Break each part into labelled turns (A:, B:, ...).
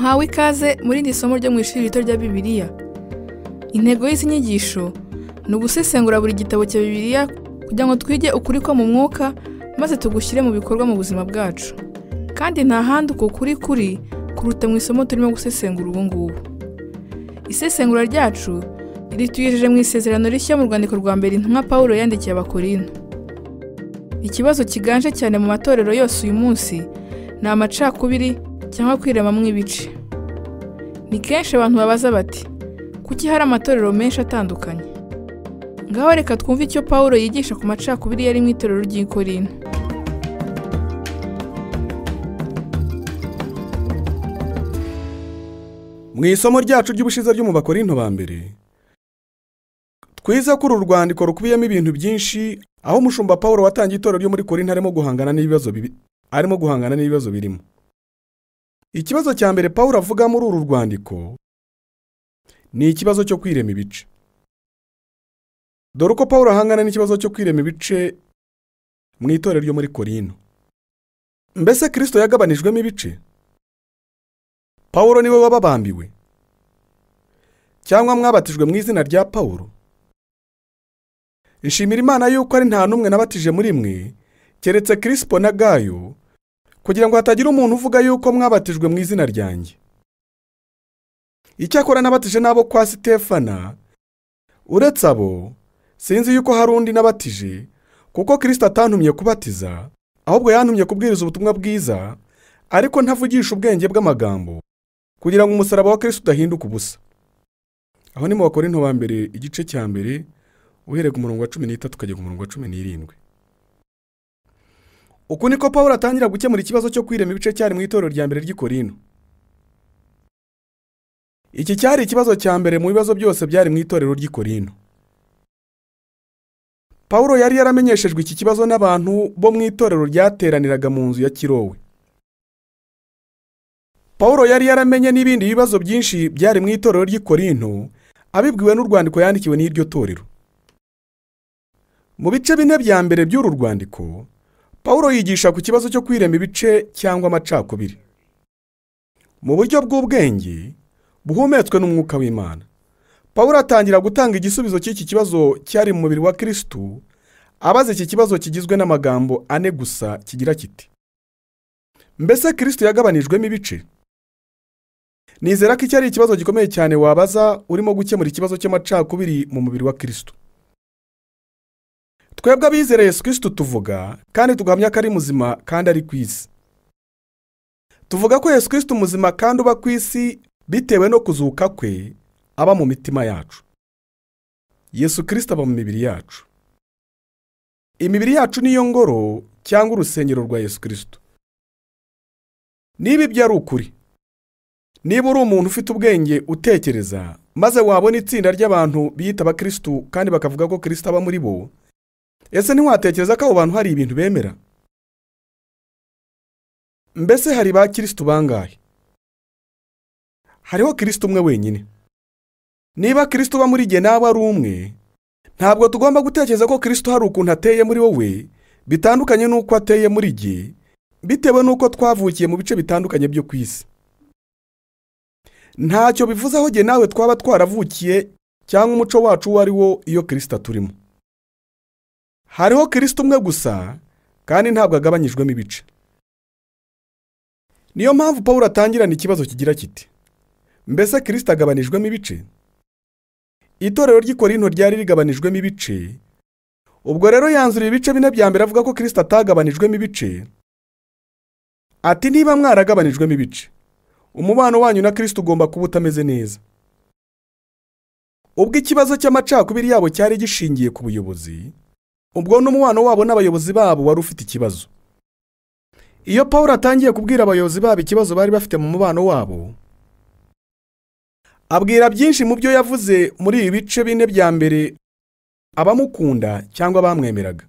A: muhawe ikaze muri iri somo ryo mu ishuri rito rya Bibiliya. Intego y'izi nyigisho ni ugusesengura buri gitabo cya Bibiliya kugira ngo twige ukuri ko mu mwuka maze tugushyire mu bikorwa mu buzima bwacu. Kandi nta handi uko kuri kuruta mu isomo turimo gusesengura ubu ngubu. Isesengura ryacu ritugejeje mu isezerano rishya mu rwandiko rwa mbere intumwa Pawulo yandikiye Abakorinto. Ikibazo kiganje cyane mu matorero yose uyu munsi ni amacakubiri cyangwa kwiremamo ibice. Ni kenshi abantu babaza bati, kuki hari amatorero menshi atandukanye? Ngaho reka twumve icyo Pawulo yigisha ku macakubiri yari mu itorero ry'i Korinto.
B: Mu isomo ryacu ry'ubushize ryo mu Bakorinto ba mbere, twize ko uru rwandiko rukubiyemo ibintu byinshi, aho umushumba Pawulo watangiye itorero ryo muri Korinto arimo guhangana n'ibibazo birimo. Ikibazo cya mbere Pawulo avuga muri uru rwandiko ni ikibazo cyo kwirema ibice. Dore uko Pawulo ahangana n'ikibazo cyo kwirema ibice mu itorero ryo muri Korinto. Mbese Kristo yagabanijwemo ibice? Pawulo niwe wababambiwe? Cyangwa mwabatijwe mu izina rya Pawulo? Nshimira Imana yuko ari nta n'umwe nabatije muri mwe keretse Krispo na Gayo, kugira ngo hatagira umuntu uvuga yuko mwabatijwe mu izina ryanjye. Icyakora nabatije n'abo kwa Sitefana, uretse abo sinzi yuko hari undi nabatije, kuko Kristo atantumye kubatiza, ahubwo yantumye kubwiriza ubutumwa bwiza, ariko ntavugisha ubwenge bw'amagambo, kugira ngo umusaraba wa Kristo udahinduka ubusa. Aho ni mu Bakorinto ba mbere igice cya mbere, uhereye ku murongo wa 13 ukajya ku murongo wa 17. Uku niko Pawulo atangira gukemura ikibazo cyo kwirema ibice cyari mu itorero rya mbere ry'i Korinto. Iki cyari ikibazo cya mbere mu bibazo byose byari mu itorero ry'i Korinto. Pawulo yari yaramenyeshejwe iki kibazo n'abantu bo mu itorero ryateraniraga mu nzu ya Kirowe. Pawulo yari yaramenye n'ibindi bibazo byinshi byari mu itorero ry'i Korinto, abibwiwe n'urwandiko yandikiwe n'iryo torero. Mu bice bine bya mbere by'uru rwandiko, Pawulo yigisha ku kibazo cyo kwirema ibice cyangwa amacakubiri mu buryo bw'ubwenge buhumetswe n'umwuka w'Imana. Pawulo atangira gutanga igisubizo cy'iki kibazo cyari mu mubiri wa Kristo, abaza iki kibazo kigizwe n'amagambo ane gusa kigira kiti: mbese Kristo yagabanijwemo ibice? Nizera ko iki ari ikibazo gikomeye cyane wabaza urimo gukemura ikibazo cy'amacakubiri mu mubiri wa Kristo. Twebwe abizera Yesu Kristo tuvuga kandi tugahamya ko ari muzima kandi ari ku isi. Tuvuga ko Yesu Kristo muzima kandi uba ku isi bitewe no kuzuka kwe, aba mu mitima yacu. Yesu Kristo aba mu mibiri yacu. Imibiri yacu niyo ngoro cyangwa urusengero rwa Yesu Kristo. Niba ibyo ari ukuri, niba uri umuntu ufite ubwenge utekereza, maze wabona itsinda ry'abantu biyita abakristo kandi bakavuga ko Kristo aba muri bo, ese ntiwatekereza ko abo bantu hari ibintu bemera? Mbese hari ba Kristo bangahe? Hariho Kristo umwe wenyine. Niba Kristo aba muri jye nawe ari umwe, ntabwo tugomba gutekereza ko Kristo hari ukuntu ateye muri wowe bitandukanye n'uko ateye muri jye, bitewe n'uko twavukiye mu bice bitandukanye byo ku isi. Ntacyo bivuze aho jye nawe twaba twaravukiye cyangwa umuco wacu uwo ari wo iyo Kristo turimo. Hariho Kristo umwe gusa kandi ntabwo agabanyijwemo ibice. Niyo mpamvu Pawulo atangirana ikibazo kigira kiti: mbese Kristo agabanijwemo ibice? Itorero ry'i Korinto ryari rigabanijwemo ibice. Ubwo rero yanzura ibice bine bya mbere avuga ko Kristo atagabanijwemo ibice. Ati niba mwaragabanijwemo ibice, umubano wanyu na Kristo ugomba kuba utameze neza. Ubwo ikibazo cy'amacakubiri yabo cyari gishingiye ku buyobozi, ubwo n'umubano wabo n'abayobozi babo wari ufite ikibazo. Iyo Pawulo atangiye kubwira abayobozi babo ikibazo bari bafite mu mubano wabo, abwira byinshi mu byo yavuze muri ibi bice bine bya mbere abamukunda cyangwa bamwemeraga.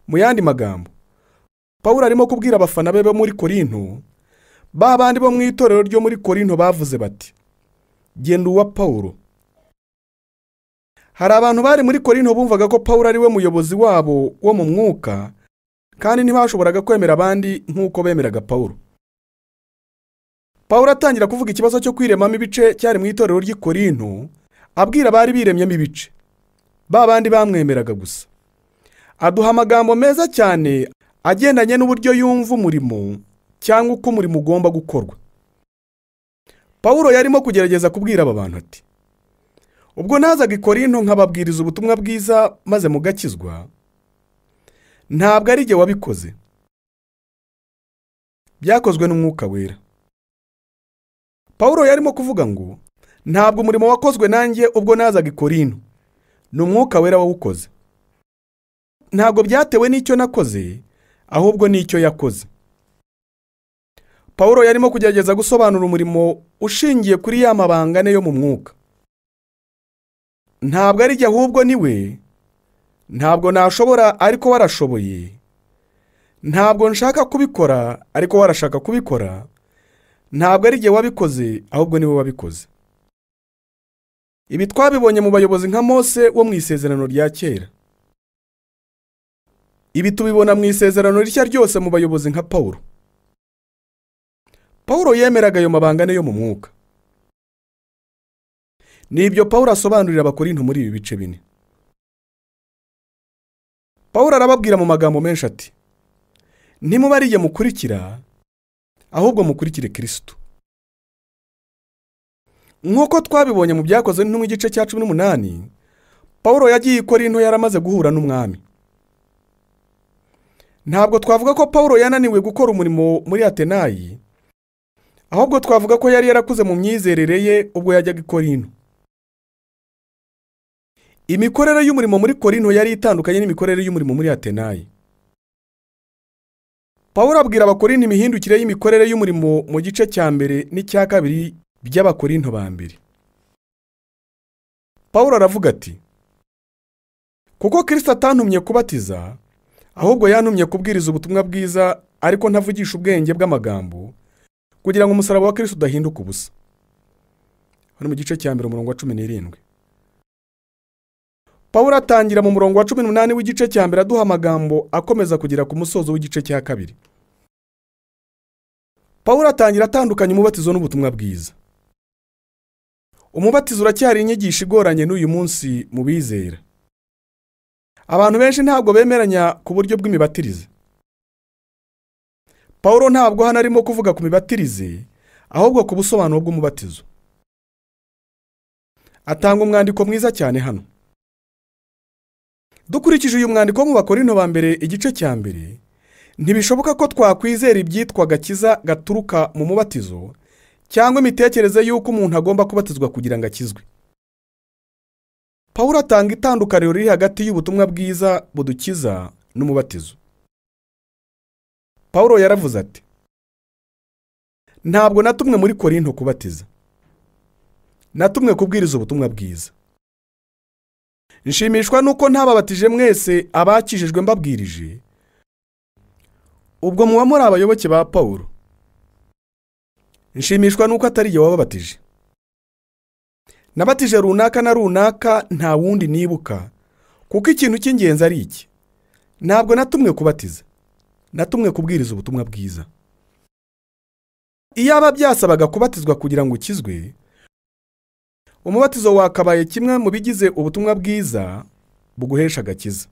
B: Mu yandi magambo, Pawulo arimo kubwira abafana be bo muri Korinto, ba bandi bo mu itorero ryo muri Korinto bavuze bati: genda uwa Pawulo. Hari abantu bari muri Korinto bumvaga ko Pawulo ari we muyobozi wabo wo mu mwuka, kandi ntibashoboraga kwemera abandi nk'uko bemeraga Pawulo. Pawulo atangira kuvuga ikibazo cyo kwiremamo ibice cyari mu itorero ry'i Korinto, abwira abari biremyemo ibice, ba bandi bamwemeraga gusa. Aduha amagambo meza cyane agendanye n'uburyo yumva umurimo cyangwa uko umurimo ugomba gukorwa. Pawulo yarimo kugerageza kubwira aba bantu ati, ubwo nazaga i Korinto nkababwiriza ubutumwa bwiza maze mugakizwa, ntabwo ari jye wabikoze, byakozwe n'Umwuka Wera. Pawulo yarimo kuvuga ngo ntabwo umurimo wakozwe nanjye ubwo nazaga i Korinto, ni Umwuka Wera wawukoze. Ntabwo byatewe n'icyo nakoze, ahubwo n'icyo yakoze. Pawulo yarimo kugerageza gusobanura umurimo ushingiye kuri ya mabanga ane yo mu mwuka. Ntabwo ari jye ahubwo ni we, ntabwo nashobora ariko warashoboye, ntabwo nshaka kubikora ariko warashaka kubikora, ntabwo ari jye wabikoze ahubwo ni we wabikoze. Ibi twabibonye mu bayobozi nka Mose wo mu isezerano rya kera. Ibi tubibona mu isezerano rishya ryose mu bayobozi nka Pawulo. Pawulo yemeraga ayo mabanga ane yo mu mwuka. Nibyo Pawulo asobanurira Abakorinto muri ibi bice bine. Pawulo arababwira mu magambo menshi ati, ntimube ari jye mukurikira, ahubwo mukurikire Kristo. Nk'uko twabibonye mu Byakozwe n'Intumwa igice cya 18, Pawulo yagiye i Korinto yaramaze guhura n'umwami. Ntabwo twavuga ko Pawulo yananiwe gukora umurimo muri Atenayi, ahubwo twavuga ko yari yarakuze mu myizerere ye ubwo yajyaga i Korinto. Imikorere y'umurimo muri Korinto yari itandukanye n'imikorere y'umurimo muri Atenayi. Pawulo abwira Abakorinto imihindukire y'imikorere y'umurimo mu gice cya mbere n'icya kabiri by'Abakorinto ba mbere. Pawulo aravuga ati, kuko Kristo atantumye kubatiza, ahubwo yantumye kubwiriza ubutumwa bwiza, ariko ntavugisha ubwenge bw'amagambo, kugira ngo umusaraba wa Kristo udahinduka ubusa. Hano mu gice cya mbere umurongo wa 17. Pawulo atangira mu murongo wa 18 w'igice cya mbere aduha amagambo akomeza kugera ku musozo w'igice cya kabiri. Pawulo atangira atandukanya umubatizo n'ubutumwa bwiza. Umubatizo uracyari inyigisho igoranye n'uyu munsi mu bizera. Abantu benshi ntabwo bemeranya ku buryo bw'imibatirize. Pawulo ntabwo hano arimo kuvuga ku mibatirize, ahubwo ku busobanuro bw'umubatizo. Atanga umwandiko mwiza cyane hano. Dukurikije uyu mwandiko mu Bakorinto ba mbere igice cya mbere, ntibishoboka ko twakwizera ibyitwa gakiza gaturuka mu mubatizo, cyangwa imitekerereze y'uko umuntu agomba kubatizwa kugira ngo akizwe. Pawulo atanga itandukaniro riri hagati y'ubutumwa bwiza budukiza n'umubatizo. Pawulo yaravuze ati, ntabwo natumwe muri Korinto kubatiza, natumwe kubwiriza ubutumwa bwiza. Nshimishwa nuko ntababatije mwese abakijijwe mbabwirije, ubwo muba muri abayoboke ba Pawulo. Nshimishwa nuko atari jye wababatije. Nabatije runaka na runaka nta wundi nibuka, kuko ikintu cy'ingenzi ari iki: ntabwo natumwe kubatiza, natumwe kubwiriza ubutumwa bwiza. Iyo aba byasabaga kubatizwa kugira ngo ukizwe, umubatizo wakabaye kimwe mu bigize ubutumwa bwiza buguhesha agakiza.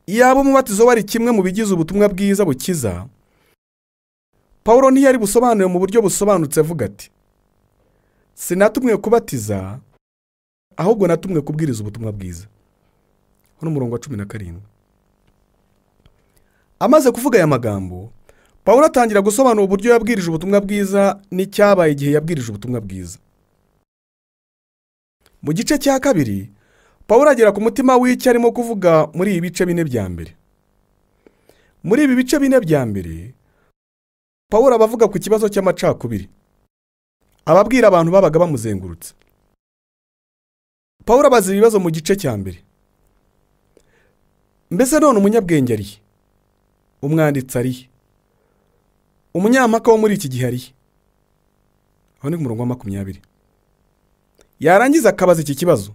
B: Iyo aba umubatizo wari kimwe mu bigize ubutumwa bwiza bukiza, Pawulo ntiyari busobanure mu buryo busobanutse avuga ati, sinatumwe kubatiza, ahubwo natumwe kubwiriza ubutumwa bwiza. Hano umurongo wa 17. Amaze kuvuga aya magambo, Pawulo atangira gusobanura uburyo yabwirije ubutumwa bwiza n'icyabaye igihe yabwirije ubutumwa bwiza. Mu gice cya kabiri, Pawulo agera ku mutima w'icyo arimo kuvuga muri ibi bice bine bya mbere. Muri ibi bice bine bya mbere, Pawulo abavuga ku kibazo cy'amacakubiri, ababwira abantu babaga bamuzengurutse. Pawulo abaza ibibazo mu gice cya mbere. Mbese none umunyabwenge ari he? Umwanditsi ari he? Umunyampaka wo muri iki gihe ari he? Aho ni ku murongo wa 20. Yarangiza akabaza iki kibazo,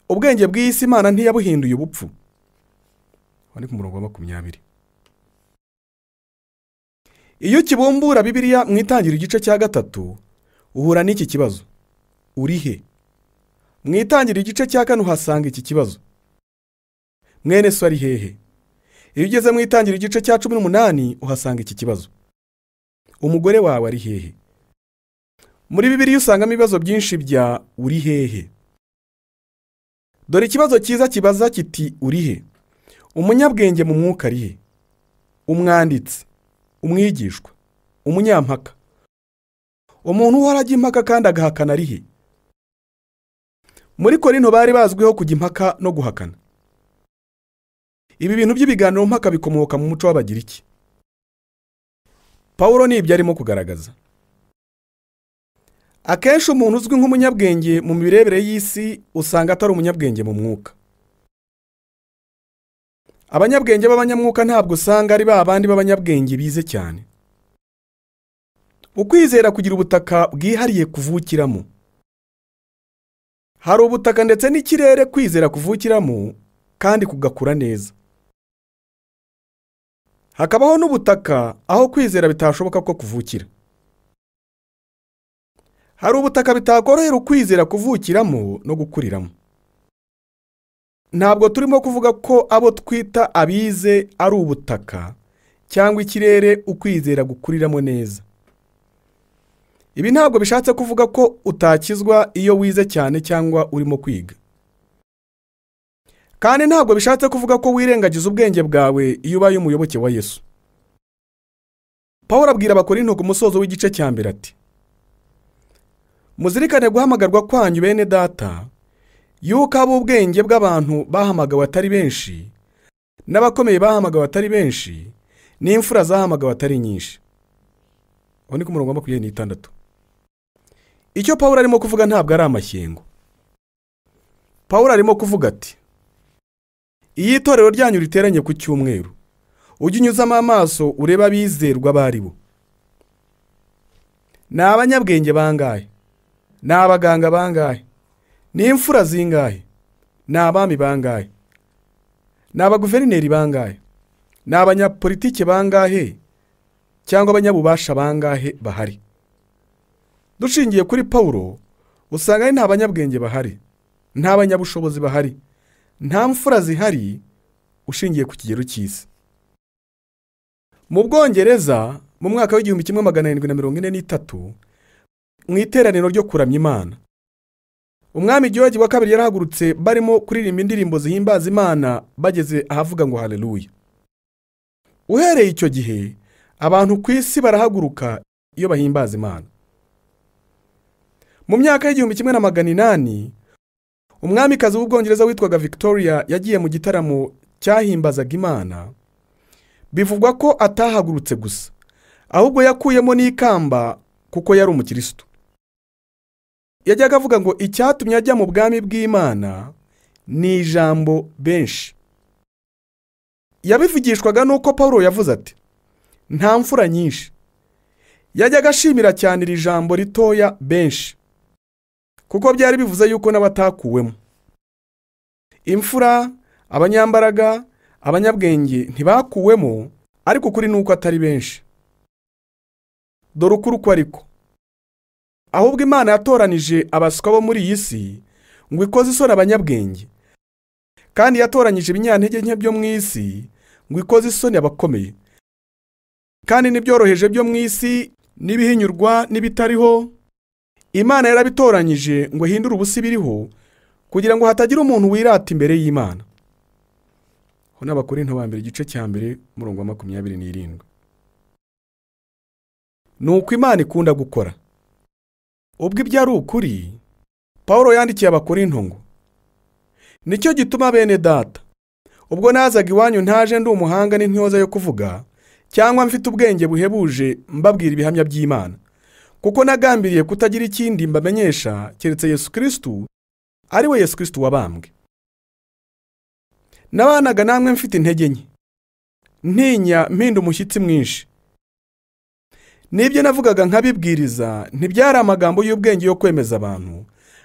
B: ubwenge bw'isi Imana ntiyabuhinduye ubupfu? Aho ni ku murongo wa 20. iyo ukibumbura Bibiliya mu Itangiriro igice cya 3 uhura n'iki kibazo: uri he? Mu Itangiriro igice cya 4 uhasanga iki kibazo: mwene so ari hehe? Iyo ugeze mu Itangiriro igice cya 18 uhasanga iki kibazo: umugore wawe ari hehe? Muri Bibiliya usangamo ibibazo byinshi bya uri hehe. Dore ikibazo cyiza kibaza kiti uri he. Umunyabwenge mu mwuka ari he? Umwanditsi, umwigishwa, umunyampaka, umuntu uhora ajya impaka kandi agahakana ari he? Muri Korinto bari bazwiho kujya impaka no guhakana. Ibi bintu by'ibiganiro mpaka bikomoka mu muco w'Abagiriki. Pawulo ni ibyo arimo kugaragaza. Akenshi umuntu uzwi nk'umunyabwenge mu mirebere y'isi usanga atari umunyabwenge mu mwuka. Abanyabwenge b'abanyamwuka ntabwo usanga ari babandi b'abanyabwenge bize cyane. Ukwizera kugira ubutaka bwihariye kuvukiramo. Hari ubutaka ndetse n'ikirere kwizera kuvukiramo kandi kugakura neza. Hakabaho n'ubutaka aho kwizera bitashoboka ko kuvukira. Hari ubutaka bitakorohera ukwizera kuvukiramo no gukuriramo. Ntabwo turimo kuvuga ko abo twita abize ari ubutaka cyangwa ikirere ukwizera gukuriramo neza. Ibi ntabwo bishatse kuvuga ko utakizwa iyo wize cyane cyangwa urimo kwiga. Kandi ntabwo bishatse kuvuga ko wirengagiza ubwenge bwawe iyo ubaye umuyoboke wa Yesu. Pawulo abwira Abakorinto ku musozo w'igice cya 2 ati: muzirikane guhamagarwa kwanyu bene data, yuko ab'ubwenge bw'abantu bahamagawe atari benshi, n'abakomeye bahamagawe atari benshi, n'imfura zahamagawe atari nyinshi. Aho ni ku murongo wa 26. Icyo Pawulo arimo kuvuga ntabwo ari amashyengo. Pawulo arimo kuvuga ati: iyo itorero ryanyu riteranye ku cyumweru, ujye unyuzamo amaso ureba abizerwa bari bo. Ni abanyabwenge bangahe? Ni abaganga bangahe? Ni imfura zingahe? Ni abami bangahe? Ni abaguverineri bangahe? Ni abanyapolitike bangahe cyangwa abanyabubasha bangahe bahari? Dushingiye kuri Pawulo usanga ari nta banyabwenge bahari, nta banyabushobozi bahari, nta mfura zihari ushingiye ku kigero cy'isi. Mu Bwongereza mu mwaka w'1743 mu iteraniro ryo kuramya Imana, Umwami George wa II yarahagurutse barimo kuririmba indirimbo zihimbaza Imana bageze ahavuga ngo haleluya. Uhereye icyo gihe abantu ku isi barahaguruka iyo bahimbaza Imana. Mu myaka y'1800 umwamikazi w'Ubwongereza witwaga Victoria yagiye mu gitaramo cyahimbazaga Imana. Bivugwa ko atahagurutse gusa, ahubwo yakuyemo n'ikamba kuko yari umukristo. Yajyaga avuga ngo icyatumye ajya mu bwami bw'Imana ni ijambo benshi. Yabivugishwaga nuko Pawulo yavuze ati: nta mfura nyinshi. Yajyaga ashimira cyane iri jambo ritoya benshi, kuko byari bivuze yuko n'abatakuwemo. Imfura, abanyambaraga, abanyabwenge ntibakuwemo, ariko kuri nuko atari benshi. Dore ukuri ariko ahubwo Imana yatoranije abaswa bo muri iyi si ngo ikoze isoni abanyabwenge, kandi yatoranyije ibinyantege nke byo mu isi ngo ikoze isoni abakomeye, kandi n'ibyoroheje byo mu isi n'ibihinyurwa n'ibitariho Imana yarabitoranyije ngo hindure ubusa biriho, kugira ngo hatagira umuntu wirata imbere y'Imana. Ho n'Abakorinto ba mbere igice cya 1 murongo wa 27. Nuko Imana ikunda gukora. Ubwo ibyo ari ukuri, Pawulo yandikiye Abakorinto ngo: nicyo gituma bene data, ubwo nazaga iwanyu ntaje ndi umuhanga n'intyoza yo kuvuga, cyangwa mfite ubwenge buhebuje mbabwira ibihamya by'Imana, kuko nagambiriye kutagira ikindi mbamenyesha keretse Yesu Kristo, ari we Yesu Kristo wabambwe. Nabanaga namwe mfite intege nke, ntinya mpinda umushyitsi mwinshi. Nibyo navugaga nkabibwiriza ntibyari amagambo y'ubwenge yo kwemeza abantu,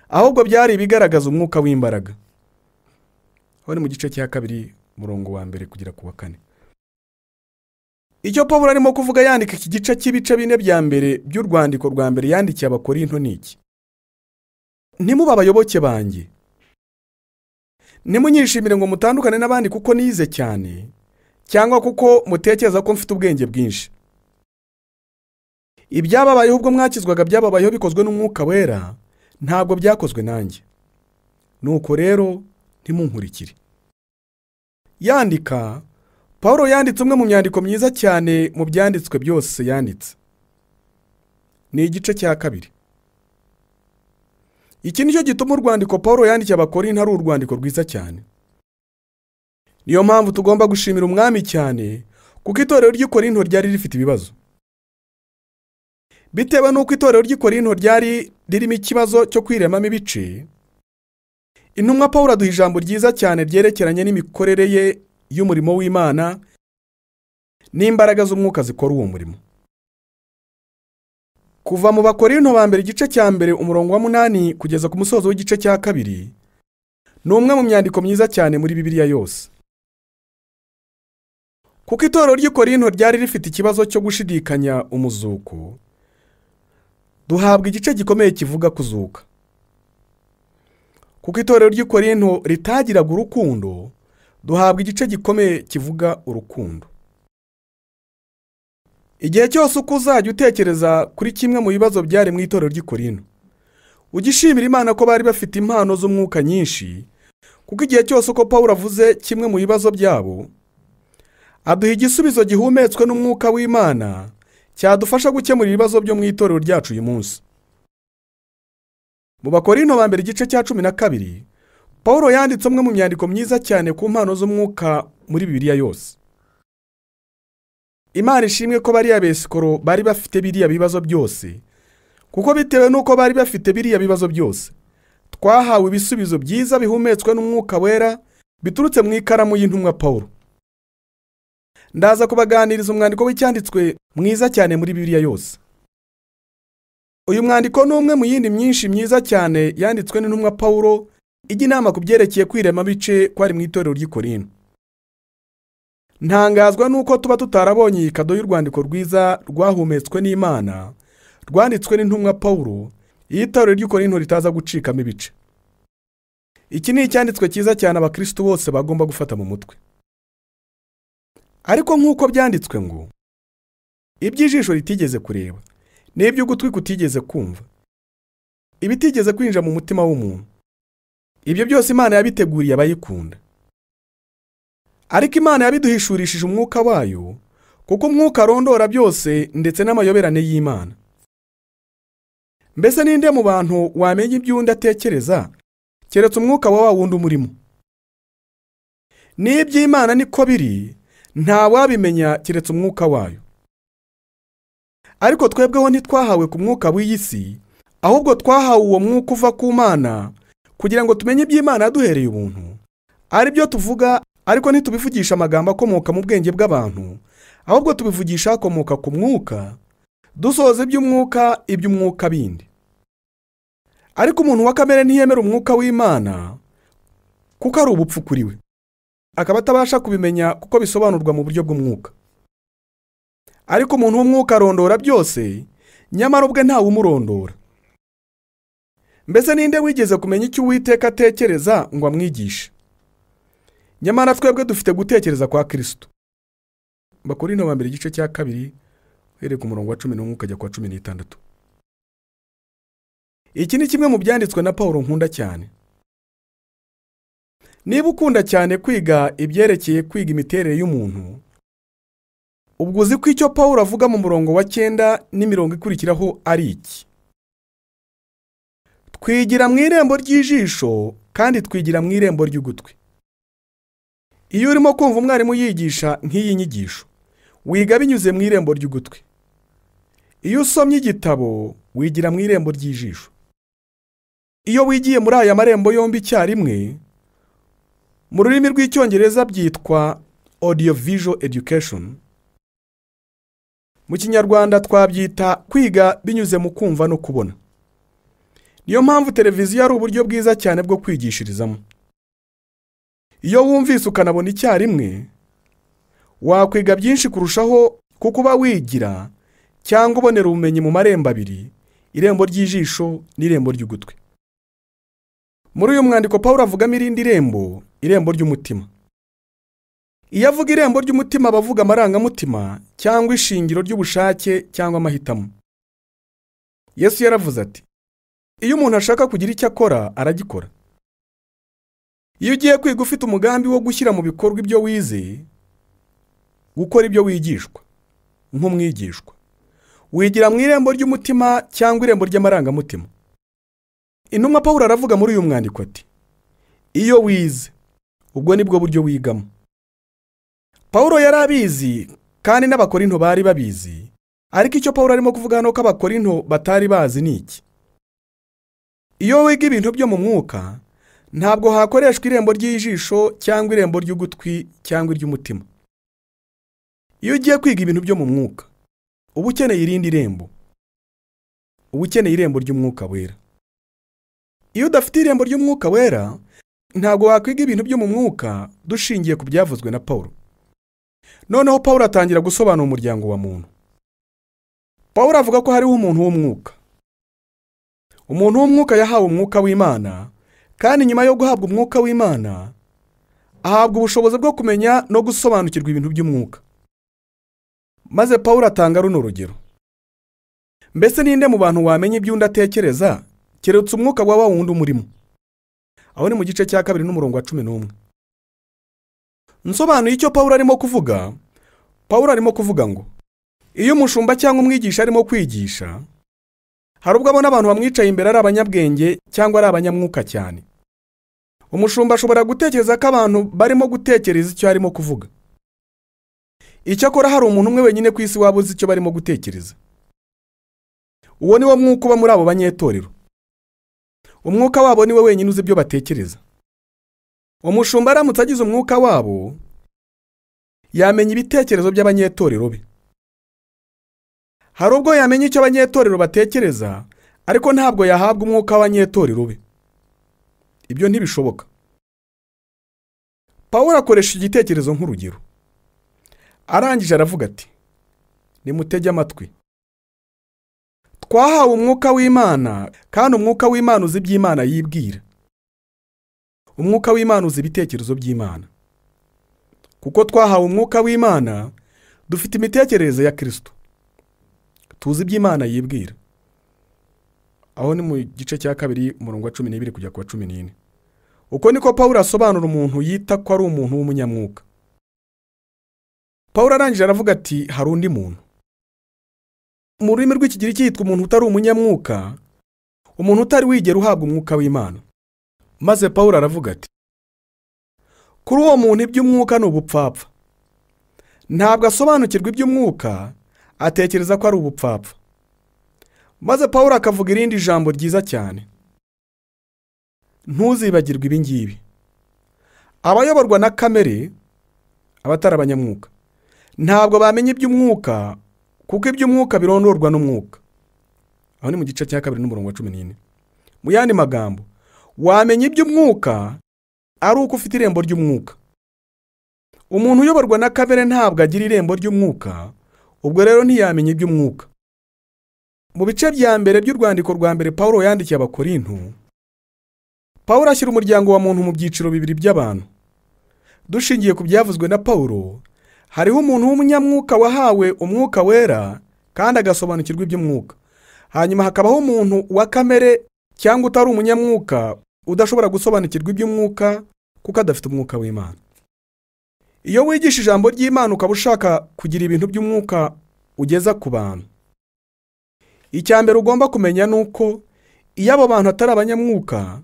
B: ahubwo byari ibigaragaza umwuka w'imbaraga. Ho ni mu gice cya 2 murongo wa 1 kugera ku wa 4. icyo Pawulo arimo kuvuga yandika iki gice cy'ibice 4 bya mbere by'urwandiko rwa mbere yandikiye Abakorinto ni iki? Ntimuba abayoboke banjye, ntimunyishimire ngo mutandukane n'abandi kuko nize cyane, cyangwa kuko mutekereza ko mfite ubwenge bwinshi. Ibyababayeho ubwo mwakizwaga byababayeho bikozwe n'Umwuka Wera, ntabwo byakozwe nanjye. Nuko rero ntimunkurikire. Yandika, Pawulo yanditse umwe mu myandiko myiza cyane mu byanditswe byose yanditse. Ni igice cya 2. Iki nicyo gituma urwandiko Pawulo yandikiye Abakorinto ari urwandiko rwiza cyane. Niyo mpamvu tugomba gushimira Umwami cyane, kuko itorero ry'i Korinto ryari rifite ibibazo. Bitewe n'uko itorero ry'i Korinto ryari ririmo ikibazo cyo kwiremamo ibice, intumwa Pawulo aduha ijambo ryiza cyane ryerekeranye n'imikorere ye y'umurimo w'Imana n'imbaraga z'umwuka zikora uwo murimo. Kuva mu Bakorinto ba mbere igice cya mbere umurongo wa 8 kugeza ku musozo w'igice cya 2, ni umwe mu myandiko myiza cyane muri Bibiliya yose. Kuko itorero ry'i Korinto ryari rifite ikibazo cyo gushidikanya umuzuko, duhabwa igice gikomeye kivuga kuzuka. Kuko itorero ry'i Korinto ritagiraga urukundo, duhabwa igice gikomeye kivuga urukundo. Igihe cyose uko uzajya utekereza kuri kimwe mu bibazo byari mu itorero ry'i Korinto, ugishimira Imana ko bari bafite impano z'umwuka nyinshi, kuko igihe cyose uko Pawulo avuze kimwe mu bibazo byabo, aduha igisubizo gihumetswe n'umwuka w'Imana cyadufasha gukemura ibibazo byo mu itorero ryacu uyu munsi. Mu Bakorinto ba mbere igice cya 12, Pawulo yanditse umwe mu myandiko myiza cyane ku mpano z'umwuka muri Bibiliya yose. Imana ishimwe ko bari abesikoro bari bafite biriya bibazo byose, kuko bitewe n'uko bari bafite biriya bibazo byose, twahawe ibisubizo byiza bihumetswe n'umwuka wera biturutse mu ikaramu y'intumwa Pawulo. Ndaza kubaganiriza umwandiko w'icyanditswe mwiza cyane muri Bibiliya yose. Uyu mwandiko ni umwe mu yindi myinshi myiza cyane yanditswe n'intumwa Pawulo ijya inama ku byerekeye kwirema bice kwari mu itorero ry'i Korinto. Ntangazwa nuko tuba tutarabonye iyi kado y'urwandiko rwiza rwahumetswe n'Imana, rwanditswe n'intumwa Pawulo, itorero ry'i Korinto ritaza gucikamo ibice. Iki ni icyanditswe cyiza cyane abakristo bose bagomba gufata mu mutwe. Ariko nk'uko byanditswe ngo, iby'ijisho ritigeze kureba, n'iby'ugutwi kutigeze kumva, ibitigeze kwinjira mu mutima w'umuntu, ibyo byose Imana yabiteguriye abayikunda. Ariko Imana yabiduhishurishije umwuka wayo, kuko umwuka arondora byose ndetse n'amayoberane y'Imana. Mbese ninde mu bantu wamenya iby'undi atekereza, keretse umwuka wa wundi umurimo? N'iby'Imana niko biri, nta wabimenya keretse umwuka wayo. Ariko twebweho ntitwahawe ku mwuka w'iyi si, ahubwo twahawe uwo mwuka uva ku Mana, kugira ngo tumenye iby'Imana yaduhereye ubuntu. Ari byo tuvuga, ariko ntitubivugisha amagambo akomoka mu bwenge bw'abantu, ahubwo tubivugisha akomoka ku mwuka, dusohoza iby'umwuka bindi. Ariko umuntu wa kamere ntiyemera umwuka w'Imana, kuko ari ubupfu kuri we, akaba atabasha kubimenya kuko bisobanurwa mu buryo bw'umwuka. Ariko umuntu w'umwuka arondora byose, nyamara ubwe ntawe umurondora. Mbese ninde wigeze kumenya icyo Uwiteka atekereza ngo amwigishe? Nyamara twebwe dufite gutekereza kwa Kristo. Bakorinto ba mbere igice cya 2 uhereye ku murongo wa 11 ukajya kwa 16. Iki ni kimwe mu byanditswe na Pawulo nkunda cyane. Niba ukunda cyane kwiga ibyerekeye kwiga imiterere y'umuntu, ubwo uzi ko icyo Pawulo avuga mu murongo wa 9 n'imirongo ikurikiraho ari iki: twigira mu irembo ry'ijisho kandi twigira mu irembo ry'ugutwi. Iyo urimo kumva umwarimu yigisha nk'iyi nyigisho, wiga binyuze mu irembo ry'ugutwi. Iyo usomye igitabo, wigira mu irembo ry'ijisho. Iyo wigiye muri aya marembo yombi icyarimwe, mu rurimi rw'Icyongereza byitwa audiovisual education. Mu Kinyarwanda twabyita kwiga binyuze mu kumva no kubona. Niyo mpamvu televiziyo ari uburyo bwiza cyane bwo kwigishirizamo. Iyo wumvise ukanabona icyarimwe, wakwiga byinshi kurushaho kuko uba wigira cyangwa ubonera ubumenyi mu marembo abiri, irembo ry'ijisho n'irembo ry'ugutwi. Muri uyu mwandiko Pawulo avugamo irindi rembo, irembo ry'umutima. Iyo avuga irembo ry'umutima aba avuga amarangamutima cyangwa ishingiro ry'ubushake cyangwa amahitamo. Yesu yaravuze ati, iyo umuntu ashaka kugira icyo akora aragikora. Iyo ugiye kwiga ufite umugambi wo gushyira mu bikorwa ibyo wize, gukora ibyo wigishwa nk'umwigishwa, wigira mu irembo ry'umutima cyangwa irembo ry'amarangamutima. Intumwa Pawulo aravuga muri uyu mwandiko ati, iyo wize, ubwo nibwo buryo wigamo. Pawulo yari abizi kandi n'abakorinto bari babizi, ariko icyo Pawulo arimo kuvuga hano ko abakorinto batari bazi ni iki. Iyo wiga ibintu byo mu mwuka, ntabwo hakoreshwa irembo ry'ijisho cyangwa irembo ry'ugutwi cyangwa iry'umutima. Iyo ugiye kwiga ibintu byo mu mwuka, uba ukeneye irindi rembo, uba ukeneye irembo ry'umwuka wera. Iyo udafite irembo ry'umwuka wera, ntabwo wakwiga ibintu byo mu mwuka dushingiye ku byavuzwe na Pawulo. Noneho Pawulo atangira gusobanura umuryango wa muntu. Pawulo avuga ko hariho umuntu w'umwuka. Umuntu w'umwuka yahawe umwuka w'Imana, kandi nyuma yo guhabwa umwuka w'Imana, ahabwa ubushobozi bwo kumenya no gusobanukirwa ibintu by'umwuka. Maze Pawulo atanga runo rugero. Mbese ninde mu bantu wamenya ibyo undi atekereza, keretse umwuka wa wundi umurimo? Aho ni mu gice cya 2 n'umurongo wa 11. Nsobanuye icyo Pawulo arimo kuvuga. Pawulo arimo kuvuga ngo, iyo umushumba cyangwa umwigisha arimo kwigisha, hari ubwo abona abantu bamwicaye imbere ari abanyabwenge cyangwa ari abanyamwuka cyane. Umushumba ashobora gutekereza ko abantu barimo gutekereza icyo arimo kuvuga. Icyakora hari umuntu umwe wenyine ku isi wabuze icyo barimo gutekereza. Uwo ni wo mwuka uba muri abo banyetorero. Umwuka wabo ni we wenyine uzi ibyo batekereza. Umushumba aramutse agize umwuka wabo, yamenya ibitekerezo by'abanyetorero be. Hari ubwo yamenya icyo abanyetorero batekereza, ariko ntabwo yahabwa umwuka w'abanyetorero be. Ibyo ntibishoboka. Pawulo akoresha igitekerezo nk'urugero. Arangije aravuga ati, nimutege amatwi. Twahawe umwuka w'Imana, kandi umwuka w'Imana uzi iby'Imana yibwira. Umwuka w'Imana uzi ibitekerezo by'Imana. Kuko twahawe umwuka w'Imana, dufite imitekerereze ya Kristo. Tuzi iby'Imana yibwira. Aho ni mu gice cya 2 umurongo wa 12 kujya ku wa 14. Uko niko Pawulo asobanura umuntu yita ko ari umuntu w'umunyamwuka. Pawulo arangije aravuga ati, hari undi muntu. Mu rurimi rw'Ikigiriki yitwa umuntu utari umunyamwuka, umuntu utari wigera uhabwa umwuka w'Imana. Maze Pawulo aravuga ati, kuri uwo muntu iby'umwuka ni ubupfapfa. Ntabwo asobanukirwa iby'umwuka, atekereza ko ari ubupfapfa. Maze Pawulo akavuga irindi jambo ryiza cyane. Ntuzibagirwe ibi ngibi. Abayoborwa na kamere, abatari abanyamwuka, ntabwo bamenya iby'umwuka, kuko iby'umwuka birondorwa n'umwuka. Aho ni mu gice cya 2 n'umurongo wa 14. Mu yandi magambo, wamenya iby'umwuka ari uko ufite irembo ry'umwuka. Umuntu uyoborwa na kamere ntabwo agira irembo ry'umwuka, ubwo rero ntiyamenya iby'umwuka. Mu bice bya mbere by'urwandiko rwa mbere Pawulo yandikiye abakorinto, Pawulo ashyira umuryango wa muntu mu byiciro bibiri by'abantu. Dushingiye ku byavuzwe na Pawulo, hariho umuntu w'umunyamwuka wahawe umwuka wera kandi agasobanukirwa iby'umwuka. Hanyuma hakabaho umuntu wa kamere cyangwa utari umunyamwuka udashobora gusobanukirwa iby'umwuka kuko adafite umwuka w'Imana. Iyo wigisha ijambo ry'Imana ukaba ushaka kugira ibintu by'umwuka ugeza ku bantu, icya mbere ugomba kumenya nuko iyo abo bantu atari abanyamwuka,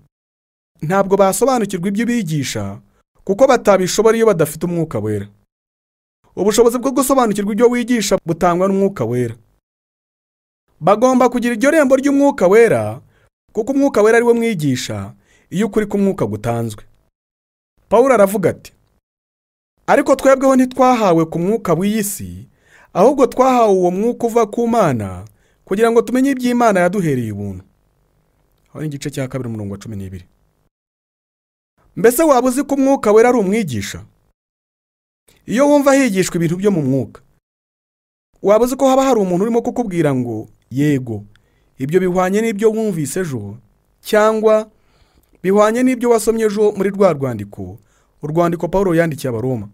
B: ntabwo basobanukirwa ibyo bigisha kuko batabishobora iyo badafite umwuka wera. Ubushobozi bwo gusobanukirwa ibyo wigisha butangwa n'umwuka wera. Bagomba kugira iryo rembo ry'umwuka wera, kuko umwuka wera ari we mwigisha iyo ukuri k'umwuka gutanzwe. Pawulo aravuga ati, ariko twebweho ntitwahawe ku mwuka w'iyi si, ahubwo twahawe uwo mwuka uva ku Mana, kugira ngo tumenye iby'Imana yaduhereye ubuntu. Aho ni igice cya 2 umurongo wa 12. Mbese waba uzi ko umwuka wera ari umwigisha? Iyo wumva higishwa ibintu byo mu mwuka, waba uzi ko haba hari umuntu urimo kukubwira ngo yego ibyo bihwanye n'ibyo wumvise ejo, cyangwa bihwanye n'ibyo wasomye ejo muri rwa rwandiko, urwandiko Pawulo yandikiye Abaroma.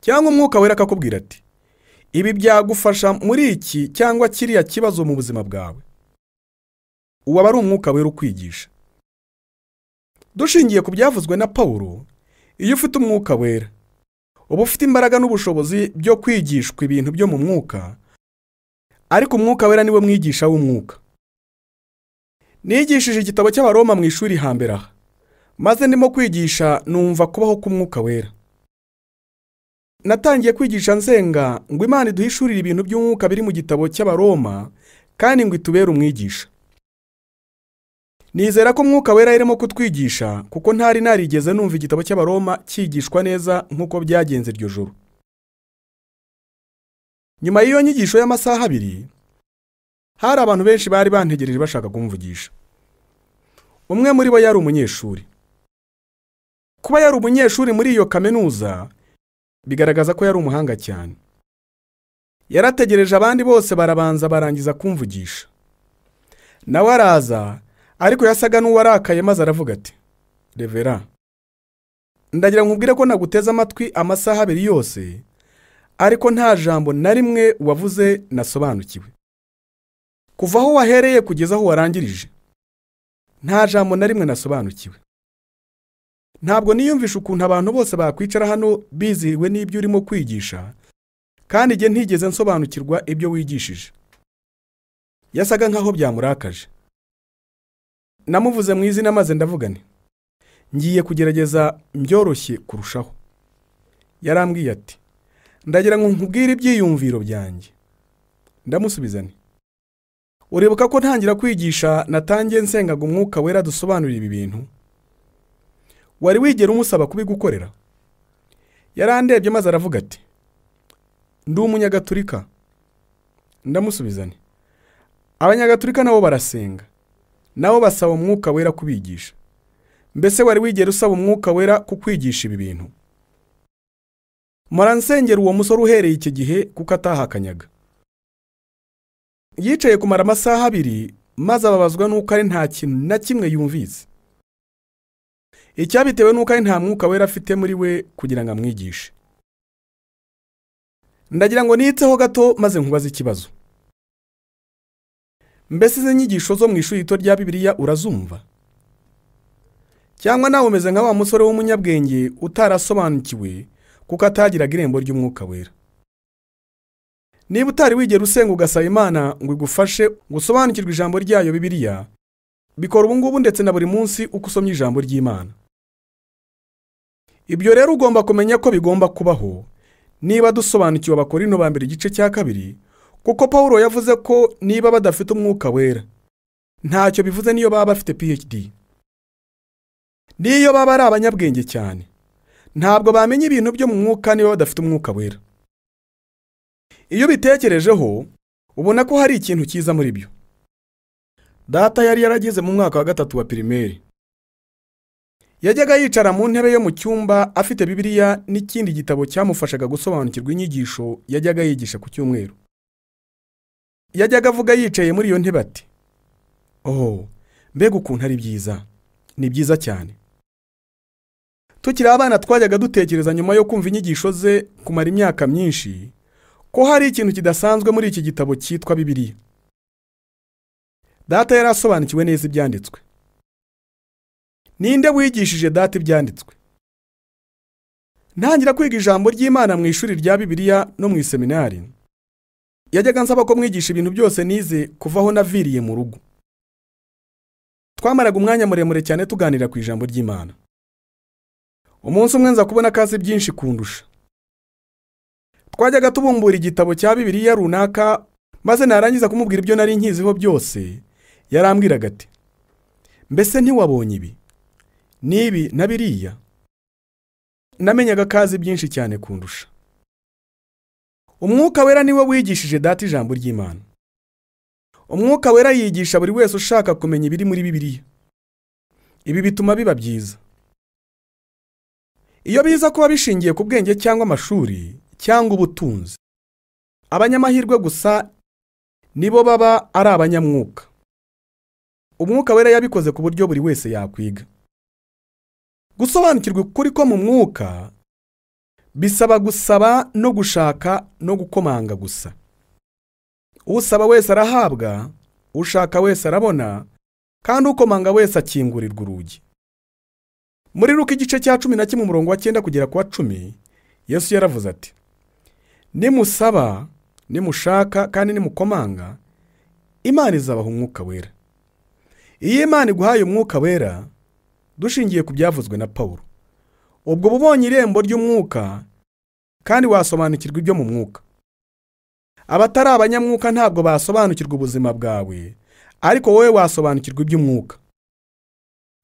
B: Cyangwa umwuka wera akakubwira ati ibi byagufasha muri iki cyangwa kiriya kibazo mu buzima bwawe. Uwo aba ari umwuka wera ukwigisha. Dushingiye ku byavuzwe na Pawulo, iyo ufite umwuka wera uba ufite imbaraga n'ubushobozi byo kwigishwa ibintu byo mu mwuka, ariko umwuka wera niwe mwigisha w'umwuka. Nigishije igitabo cy'Abaroma mu ishuri hambere aha, maze ndimo kwigisha numva kubaho k'umwuka wera. Natangiye kwigisha nsenga ngo Imana iduhishurire ibintu by'umwuka biri mu gitabo cy'Abaroma kandi ngo itubere umwigisha. Nizera ko umwuka wera irimo kutwigisha kuko ntari narigeze numva igitabo cy'Abaroma cyigishwa neza nk'uko byagenze iryo joro. Nyuma y'iyo nyigisho y'amasaha 2, hari abantu benshi bari bantegereje bashaka kumvugisha. Umwe muri bo yari umunyeshuri. Kuba yari umunyeshuri muri iyo kaminuza bigaragaza ko yari umuhanga cyane. Yarategereje abandi bose barabanza barangiza kumvugisha. Nawe araza, ariko yasaga n'uwarakaye maze aravuga ati, Revera, ndagira nkubwire ko naguteze amatwi amasaha 2 yose, ariko nta jambo na rimwe wavuze nasobanukiwe. Kuva aho wahereye kugeza aho warangirije, nta jambo na rimwe nasobanukiwe. Ntabwo niyumvisha ukuntu abantu bose bakwicara hano bizihiwe n'ibyo urimo kwigisha, kandi igihe ntigeze nsobanukirwa ibyo wigishije. Yasaga nkaho byamurakaje. Namuvuze mu izina maze ndavuga nti, ngiye kugerageza mbyoroshye kurushaho. Yarambwiye ati, ndagira ngo nkubwire ibyiyumviro byanjye. Ndamusubiza nti, uribuka ko ntangira kwigisha natangiye nsengaga umwuka wera dusobanurira ibi bintu? Wari wigera umusaba kubigukorera? Yarandebye maze aravuga ati, ndi umunyagatulika. Ndamusubiza nti, abanyagatulika nabo barasenga, nabo basaba umwuka wera kubigisha. Mbese wari wigera usaba umwuka wera kukwigisha ibi bintu? Muransengera uwo musore uhereye iki gihe kuko atahakanyaga. Yicaye kumara amasaha 2 maze ababazwa nuko ari nta kintu na kimwe yumvise. Icyabitewe nuko ari nta mwuka wera afite muri we kugira ngo amwigishe. Ndagira ngo nitseho gato maze nkubaze ikibazo. Mbese izi nyigisho zo mu ishuri rito rya Bibiliya urazumva? Cyangwa nawe umeze nka wa musore w'umunyabwenge utarasobanukiwe kuko atagiraga irembo ry'umwuka wera? Niba utari wigera usenga ugasaba Imana ngo igufashe gusobanukirwa ijambo ryayo Bibiliya, bikora ubu ngubu ndetse na buri munsi uko usomye ijambo ry'Imana. Ibyo rero ugomba kumenya ko bigomba kubaho niba dusobanukiwe Abakorinto ba mbere igice cya 2, kuko Pawulo yavuze ko niba badafite umwuka wera, ntacyo bivuze niyo baba bafite PhD. Niyo baba ari abanyabwenge cyane, ntabwo bamenye ibintu byo mu mwuka niba badafite umwuka wera. Iyo bitekerejeho, ubona ko hari ikintu cyiza muri byo. Data yari yarageze mu mwaka wa 3 wa primaire. Yajyaga yicara mu ntebe yo mu cyumba afite Bibiliya n'ikindi gitabo cyamufashaga gusobanukirwa inyigisho yajyaga yigisha ku cyumweru. Yajyaga avuga yicaye muri iyo ntebe ati, "Oh, mbega ukuntu ari byiza. Ni byiza cyane." Tukiri abana twajyaga dutekereza nyuma yo kumva inyigisho ze kumara imyaka myinshi ko hari ikintu kidasanzwe muri iki gitabo cyitwa Bibiliya. Data yari asobanukiwe neza ibyanditswe. Ninde wigishije data ibyanditswe? Ntangira kwiga ijambo ry'Imana mu ishuri rya Bibiliya no mu seminari, yajyaga nsaba ko mwigisha ibintu byose nize kuva aho naviriye mu rugo. Twamaraga umwanya muremure cyane tuganira ku ijambo ry'Imana. Umunsi umwe nza kubona akazi byinshi kundusha. Twajyaga tubumbura igitabo cya Bibiliya runaka, maze narangiza kumubwira ibyo nari nkiziho byose, yarambwiraga ati, "Mbese ntiwabonye ibi? Nibi na biriya?" Namenyaga akazi byinshi cyane kundusha. Umwuka wera niwe wigishije data ijambo ry'Imana. Umwuka wera yigisha buri wese ushaka kumenya ibiri muri Bibiliya. Ibi bituma biba byiza. Iyo biza kuba bishingiye ku bwenge cyangwa amashuri cyangwa ubutunzi, abanyamahirwe gusa nibo baba ari abanyamwuka. Umwuka wera yabikoze ku buryo buri wese yakwiga. Gusobanukirwa ukuri ko mu mwuka bisaba gusaba no gushaka no gukomanga gusa. Usaba wese arahabwa, ushaka wese arabona, kandi ukomanga wese akingurirwa urugi. Muri Luka igice cya 11 umurongo wa 9 kugera ku wa 10, Yesu yaravuze ati: nimusaba, nimushaka kandi nimukomanga, Imana izabaha umwuka wera. Iyo Imana iguhaye umwuka wera, dushingiye ku byavuzwe na Pawulo, ubwo bubonye irembo ry'umwuka kandi wasobanukirwa ibyo mu mwuka. Abatari abanyamwuka ntabwo basobanukirwa ubuzima bwawe, ariko wowe wasobanukirwa iby'umwuka.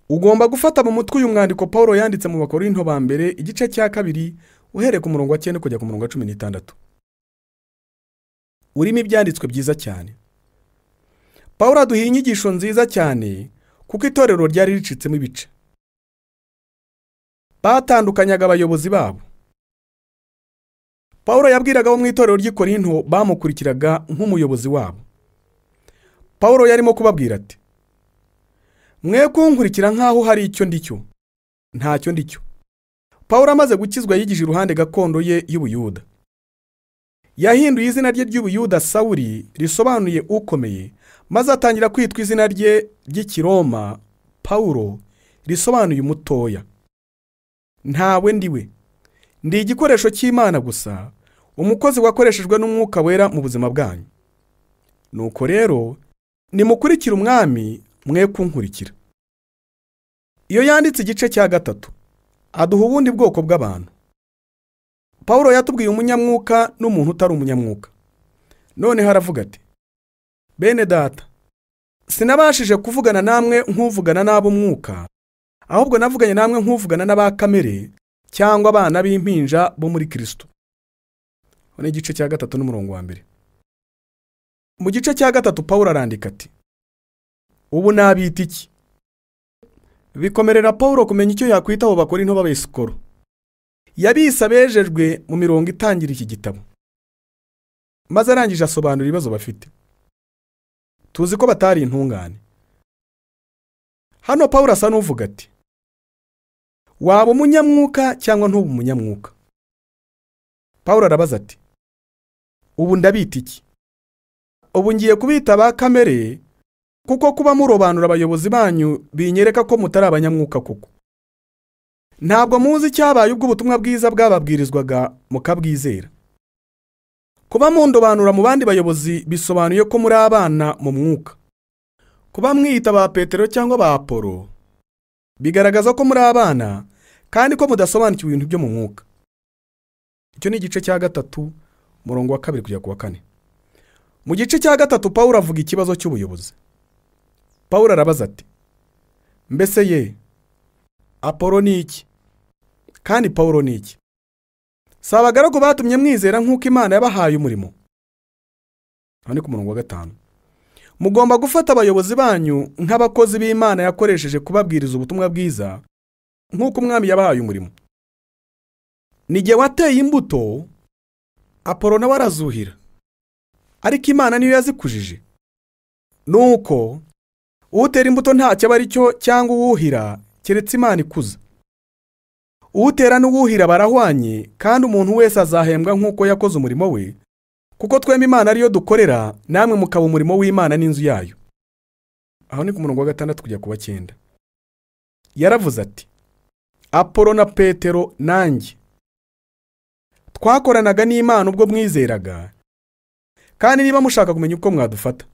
B: Ugomba gufata mu mutwe uyu mwandiko Pawulo yanditse mu Bakorinto ba mbere igice cya 2 uhereye ku murongo wa 9 kujya ku murongo wa 16. Urimo ibyanditswe byiza cyane. Pawulo aduha inyigisho nziza cyane kuko itorero ryari ricitsemo ibice. Batandukanyaga abayobozi babo. Pawulo yabwiraga abo mu itorero ry'i Korinto bamukurikiraga nk'umuyobozi wabo. Pawulo yarimo kubabwira ati: mwe kunkurikira nkaho hari icyo ndicyo, ntacyo ndicyo. Pawulo amaze gukizwa yigije iruhande gakondo ye y'Ubuyuda. Yahinduye izina rye ry'Ubuyuda Sawuli risobanuye ukomeye, maze atangira kwitwa izina rye ry'Ikiroma Pawulo risobanuye umutoya. Ntawe ndiwe, ndi igikoresho cy'Imana gusa, umukozi wakoreshejwe n'umwuka wera mu buzima bwanyu. Nuko rero nimukurikira umwami, mwe kunkurikira. Iyo yanditse igice cya 3 aduha ubundi bwoko bw'abantu. Pawulo yatubwiye umunyamwuka n'umuntu utari umunyamwuka. None haravuga ati: bene data, sinabashije kuvugana namwe nk'uvugana n'abo mwuka, ahubwo navuganye namwe nk'uvugana n'aba kamere cyangwa abana b'impinja bo muri Kristo. Hone igice cya 3 n'umurongo wa 1. Mu gice cya 3 Pawulo arandika ati: ubu nabita iki? Bikomerera Pawulo kumenya icyo yakwita abo Bakorinto b'abesikoro. Yabise abejejwe mu mirongo itangira iki gitabo, maze arangije asobanura ibibazo bafite. Tuzi ko batari intungane. Hano Pawulo asa n'uvuga ati: waba umunyamwuka cyangwa ntuba umunyamwuka? Pawulo arabaza ati: ubu ndabita iki? Ubu ngiye kubita ba kamere, kuko kuba murobanura abayobozi banyu binyereka ko mutari abanyamwuka koko. Ntabwo muzi cyabaye ubwo ubutumwa bwiza bwababwirizwaga mukabwizera. Kuba mundobanura mu bandi bayobozi bisobanuye ko muri abana mu mwuka. Kuba mwita ba Petero cyangwa ba Apolo bigaragaza ko muri abana kandi ko mudasobanukiwe ibintu byo mu mwuka. Icyo ni igice cya 3 murongo wa 2 kujya ku wa 4. Mu gice cya 3 Pawulo avuga ikibazo cy'ubuyobozi. Pawulo arabaza ati: mbese ye Apolo ni iki? Kandi Pawulo ni iki? Si abagaragu batumye mwizera nk'uko Imana yabahaye umurimo? Hano ku murongo wa 5. Mugomba gufata abayobozi banyu nk'abakozi b'Imana yakoresheje kubabwiriza ubutumwa bwiza nk'uko umwami yabahaye umurimo. Nige wateye imbuto, Apolo nawe arazuhira, ariko Imana niyo yazikujije. Nuko utera imbuto ntacyo aba ari cyo cyangwa uwuhira keretse Imana ikuza. Utera n'uwuhira barahwanye, kandi umuntu wese azahembwa nk'uko yakoze umurimo we, kuko twembi Imana ariyo dukorera, namwe mukaba umurimo w'Imana n'inzu yayo. Aho ni ku murongo wa 6 kujya ku wa 9. Yaravuze ati: Apolo na Petero nanjye twakoranaga n'Imana ubwo mwizeraga, kandi niba mushaka kumenya uko mwadufata,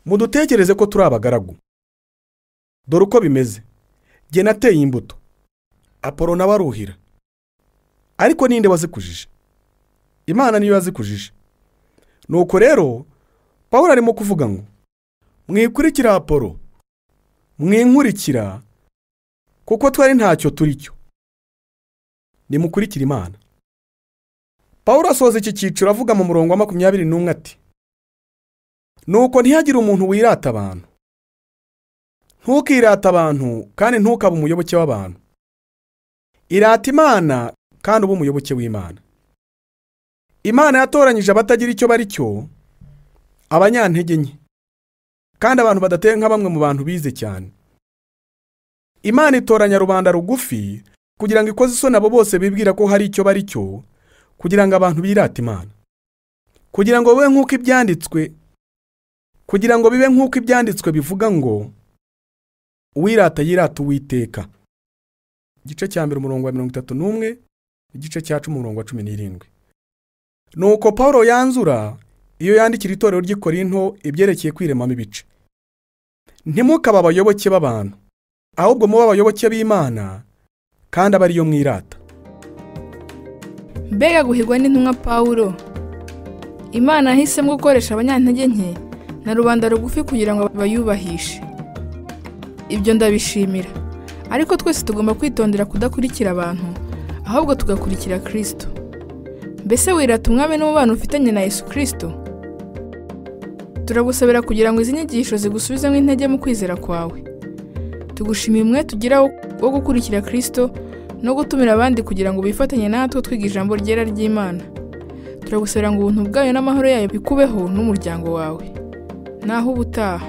B: mudutekereze ko turi abagaragu. Dore uko bimeze: jye nateye imbuto, Apolo nawe aruhira, ariko ninde wazikujije? Imana niyo yazikujije. Nuko rero Pawulo arimo kuvuga ngo mwikurikira Apolo, mwinkurikira, kuko twari ntacyo turi cyo. Nimukurikira Imana. Pawulo asoza iki cyiciro avuga mu murongo wa 21 ati: nuko ntihagire umuntu wirata abantu. Ntukirata abantu kandi ntukabe umuyoboke w'abantu. Irata Imana kandi ube umuyoboke w'Imana. Imana yatoranyije abatagira icyo bari cyo, abanyantege nke, kandi abantu badateye nka bamwe mu bantu bize cyane. Imana itoranya rubanda rugufi kugira ngo ikoze isoni abo bose bibwira ko hari icyo bari cyo, kugira ngo abantu birate Imana, kugira ngo bibe nk'uko ibyanditswe bivuga ngo uwirata yirata Uwiteka. Igice cya 1 umurongo wa 31, igice cya 10 umurongo wa 17. Nuko Pawulo yanzura iyo yandikira itorero ry'i Korinto ibyerekeye kwiremamo ibice. Ntimukaba abayoboke b'abantu, ahubwo muba abayoboke b'Imana, kandi aba ariyo mwirata.
A: Mbega guhigwa n'intumwa Pawulo! Imana yahisemo gukoresha abanyantege nke na rubanda rugufi kugira ngo bayubahishe. Ibyo ndabishimira, ariko twese tugomba kwitondera kudakurikira abantu, ahubwo tugakurikira Kristo. Mbese wirata umwami n'umubano ufitanye na Yesu Kristo? Turagusabira kugira ngo izi nyigisho zigusubizemo intege mu kwizera kwawe. Tugushimiye umwete ugira wo gukurikira Kristo no gutumira abandi kugira ngo bifatanye natwe twiga ijambo ryera ry'Imana. Turagusabira ngo ubuntu bwayo n'amahoro yayo bikubeho n'umuryango wawe. Naho ubutaha.